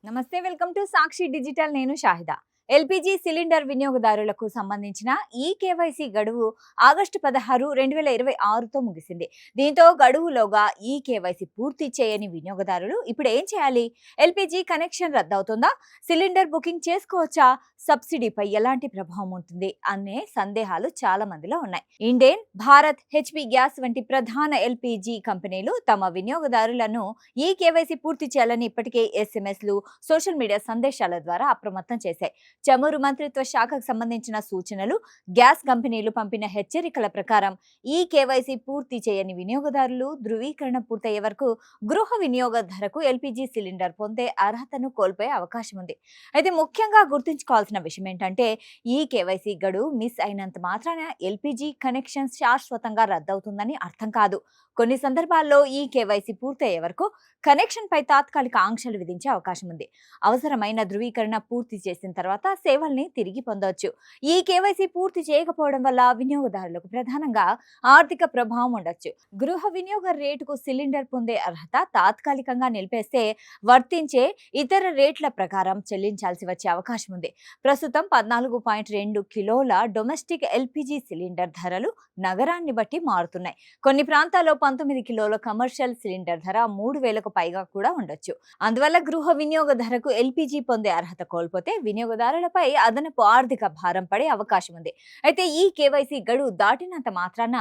నమస్తే, welcome to Sakshi digital. నేను Shahida. LPG cylinder వినియోగదారులకు సంబంధించిన ఈ కేవైసీ గడువు ఆగస్టు 16, 2026తో ముగిసింది. దీంతో గడువులోగా ఈ కేవైసీ పూర్తి చేయని వినియోగదారులు ఇప్పుడు ఏం చేయాలి? ఎల్పిజి కనెక్షన్ రద్దవుతుందా? సిలిండర్ బుకింగ్ చేసుకోవచ్చా? సబ్సిడీపై ఎలాంటి ప్రభావం ఉంటుంది అనే సందేహాలు చాలా మందిలో ఉన్నాయి. ఇండేన్, భారత్, హెచ్పి గ్యాస్ వంటి ప్రధాన ఎల్పిజి కంపెనీలు తమ వినియోగదారులను ఈ కేవైసీ పూర్తి చేయాలని ఇప్పటికే ఎస్ఎంఎస్లు, సోషల్ మీడియా సందేశాల ద్వారా అప్రమత్తం చేశాయి. చమురు మంత్రిత్వ శాఖకు సంబంధించిన సూచనలు, గ్యాస్ కంపెనీలు పంపిన హెచ్చరికల ప్రకారం ఈ కేవైసీ పూర్తి చేయని వినియోగదారులు ధృవీకరణ పూర్తయ్యే వరకు గృహ వినియోగదారులకు ఎల్పిజి సిలిండర్ పొందే అర్హతను కోల్పోయే అవకాశం ఉంది. అయితే ముఖ్యంగా గుర్తుంచుకోవాల్సిన విషయం ఏంటంటే, ఈ కేవైసీ గడువు మిస్ అయినంత మాత్రాన ఎల్పిజి కనెక్షన్ శాశ్వతంగా రద్దవుతుందని అర్థం కాదు. కొన్ని సందర్భాల్లో ఈ కేవైసీ పూర్తయ్యే వరకు కనెక్షన్ పై తాత్కాలిక ఆంక్షలు విధించే అవకాశం ఉంది. అవసరమైన ధృవీకరణ పూర్తి చేసిన తర్వాత సేవల్ని తిరిగి పొందవచ్చు. ఈ కేవైసీ పూర్తి చేయకపోవడం వల్ల వినియోగదారులకు ప్రధానంగా ఆర్థిక ప్రభావం ఉండొచ్చు. గృహ వినియోగ రేటుకు సిలిండర్ పొందే అర్హత తాత్కాలికంగా నిలిపేస్తే వర్తించే ఇతర రేట్ల ప్రకారం చెల్లించాల్సి వచ్చే అవకాశం ఉంది. ప్రస్తుతం 14.2 కిలోల డొమెస్టిక్ ఎల్పిజి సిలిండర్ ధరలు నగరాన్ని బట్టి మారుతున్నాయి. కొన్ని ప్రాంతాల్లో 19 కిలోల కమర్షియల్ సిలిండర్ ధర 3,000కు పైగా కూడా ఉండొచ్చు. అందువల్ల గృహ వినియోగ ధరకు ఎల్పిజి పొందే అర్హత కోల్పోతే వినియోగదారులపై అదనపు ఆర్థిక భారం పడే అవకాశం ఉంది. అయితే ఈ కేవైసీ గడువు దాటినంత మాత్రాన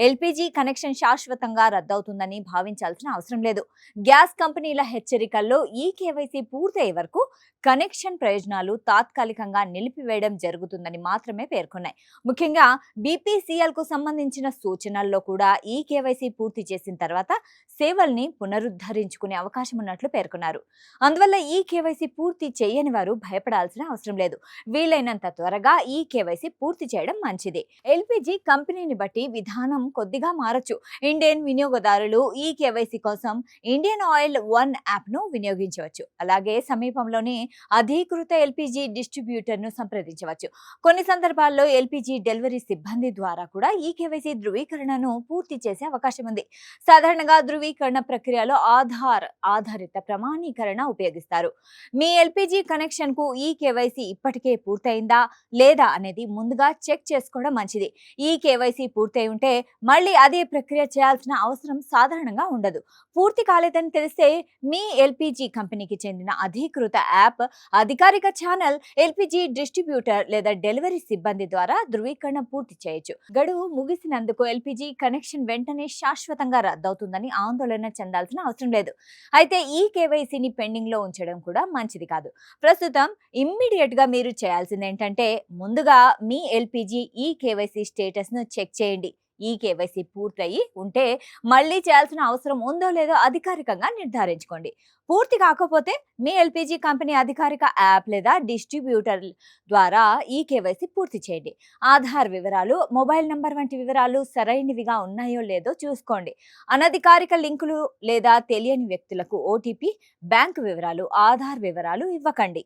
ఎల్పిజి కనెక్షన్ శాశ్వతంగా రద్దవుతుందని భావించాల్సిన అవసరం లేదు. గ్యాస్ కంపెనీల హెచ్చరికల్లో ఈ కేవైసీ పూర్తయ్యే వరకు కనెక్షన్ ప్రయోజనాలు తాత్కాలికంగా నిలిపివేయడం జరుగుతుందని మాత్రమే పేర్కొన్నాయి. ముఖ్యంగా బీపీసీఎల్ కు సంబంధించిన సూచనల్లో కూడా ఈ కేవైసీ పూర్తి చేసిన తర్వాత సేవల్ని పునరుద్ధరించుకునే అవకాశం ఉన్నట్లు పేర్కొన్నారు. అందువల్ల ఈ కేవైసీ పూర్తి చేయని వారు భయపడాల్సిన అవసరం లేదు. వీలైనంత త్వరగా ఈ కేవైసీ పూర్తి చేయడం మంచిది. ఎల్పిజి కంపెనీని బట్టి విధానం కొద్దిగా మారచ్చు. ఇండియన్ వినియోగదారులు ఈ కేవైసీ కోసం ఇండియన్ ఆయిల్ వన్ యాప్ ను వినియోగించవచ్చు. అలాగే సమీపంలోని అధీకృత ఎల్పిజి డిస్ట్రిబ్యూటర్ ను సంప్రదించవచ్చు. కొన్ని సందర్భాల్లో ఎల్పిజి డెలివరీ సిబ్బంది ద్వారా కూడా ఈ కేవైసీ ధృవీకరణను పూర్తి చేసే అవకాశం ఉంది. సాధారణంగా ధృవీకరణ ప్రక్రియలో ఆధారిత ప్రమాణీకరణ ఉపయోగిస్తారు. మీ ఎల్పిజి కనెక్షన్ కు ఈ కేవైసీ ఇప్పటికే పూర్తయిందా లేదా అనేది ముందుగా చెక్ చేసుకోవడం మంచిది. ఈ కేవైసీ పూర్తయి ఉంటే మళ్ళీ అదే ప్రక్రియ చేయాల్సిన అవసరం సాధారణంగా ఉండదు. పూర్తి కాలేదని తెలిస్తే మీ ఎల్పిజి కంపెనీకి చెందిన అధీకృత యాప్, అధికారిక ఛానల్, ఎల్పిజి డిస్ట్రిబ్యూటర్ లేదా డెలివరీ సిబ్బంది ద్వారా ధృవీకరణ పూర్తి చేయొచ్చు. గడువు ముగిసినందుకు ఎల్పిజి కనెక్షన్ వెంటనే శాశ్వతంగా రద్దవుతుందని ఆందోళన చెందాల్సిన అవసరం లేదు. అయితే ఈ కేవైసీని పెండింగ్ లో ఉంచడం కూడా మంచిది కాదు. ప్రస్తుతం ఇమ్మీడియట్ గా మీరు చేయాల్సింది ఏంటంటే, ముందుగా మీ ఎల్పిజి ఈ కేవైసీ స్టేటస్ ను చెక్ చేయండి. ఈ కేవైసీ పూర్తయి ఉంటే మళ్ళీ చేయాల్సిన అవసరం ఉందో లేదో అధికారికంగా నిర్ధారించుకోండి. పూర్తి కాకపోతే మీ ఎల్పిజి కంపెనీ అధికారిక యాప్ లేదా డిస్ట్రిబ్యూటర్ ద్వారా ఈ కేవైసీ పూర్తి చేయండి. ఆధార్ వివరాలు, మొబైల్ నంబర్ వంటి వివరాలు సరైనవిగా ఉన్నాయో లేదో చూసుకోండి. అనధికారిక లింకులు లేదా తెలియని వ్యక్తులకు ఓటీపీ, బ్యాంకు వివరాలు, ఆధార్ వివరాలు ఇవ్వకండి.